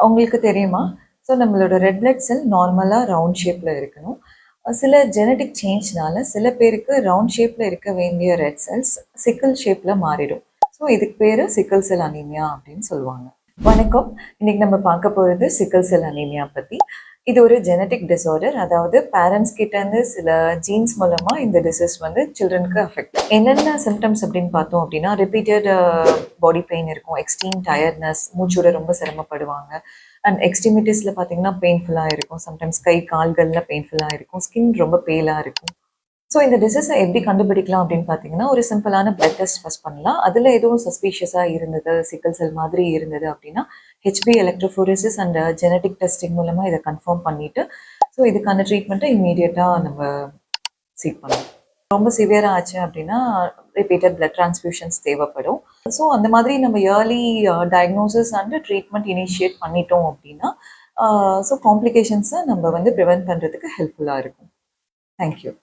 உங்களுக்கு தெரியுமா? ஸோ நம்மளோட ரெட் பிளட் செல் நார்மலா ரவுண்ட் ஷேப்ல இருக்கணும். சில ஜெனடிக் சேஞ்ச்னால சில பேருக்கு ரவுண்ட் ஷேப்ல இருக்க வேண்டிய ரெட் செல்ஸ் சிக்கிள் ஷேப்ல மாறிடும். ஸோ இதுக்கு பேரு சிக்கிள் செல் அனீமியா அப்படின்னு சொல்லுவாங்க. வணக்கம். இன்னைக்கு நம்ம பார்க்க போறது சிக்கிள் செல் அனீமியா பத்தி. இது ஒரு ஜெனடிக் டிஸார்டர். அதாவது பேரண்ட்ஸ் கிட்ட இருந்து சில ஜீன்ஸ் மூலமா இந்த டிசீஸ் வந்து சில்ட்ரனுக்கு அஃபெக்ட். என்னென்ன சிம்டம்ஸ் அப்படின்னு பார்த்தோம் அப்படின்னா, ரிப்பீட்டட் பாடி பெயின் இருக்கும், எக்ஸ்ட்ரீம் டயர்ட்னஸ், மூச்சோட ரொம்ப சிரமப்படுவாங்க. அண்ட் எக்ஸ்ட்ரிமிட்டிஸில் பார்த்தீங்கன்னா பெயின்ஃபுல்லாக இருக்கும். சம்டைம்ஸ் கை கால்களில் பெயின்ஃபுல்லாக இருக்கும். ஸ்கின் ரொம்ப பேலாக இருக்கும். ஸோ இந்த டிசீஸை எப்படி கண்டுபிடிக்கலாம் அப்படின்னு பார்த்தீங்கன்னா, ஒரு சிம்பிளான பிளட் டெஸ்ட் ஃபர்ஸ்ட் பண்ணலாம். அதில் எதுவும் சஸ்பீஷியஸாக இருந்தது, சிக்கல் செல் மாதிரி இருந்தது அப்படின்னா, ஹெச்பி எலக்ட்ரோஃபோரேசிஸ் அண்ட் ஜெனடிக் டெஸ்டிங் மூலமாக இதை கன்ஃபார்ம் பண்ணிவிட்டு, ஸோ இதுக்கான ட்ரீட்மெண்ட்டை இம்மீடியட்டாக நம்ம சீக் பண்ணலாம். ரொம்ப சிவியராக ஆச்சு அப்படின்னா ரிப்பீட்டட் பிளட் டிரான்ஸ்ஃபியூஷன்ஸ் தேவைப்படும். ஸோ அந்த மாதிரி நம்ம early diagnosis and treatment initiate பண்ணிட்டோம் அப்படின்னா, ஸோ காம்ப்ளிகேஷன்ஸை நம்ம வந்து ப்ரிவென்ட் பண்ணுறதுக்கு ஹெல்ப்ஃபுல்லாக இருக்கும். தேங்க்யூ.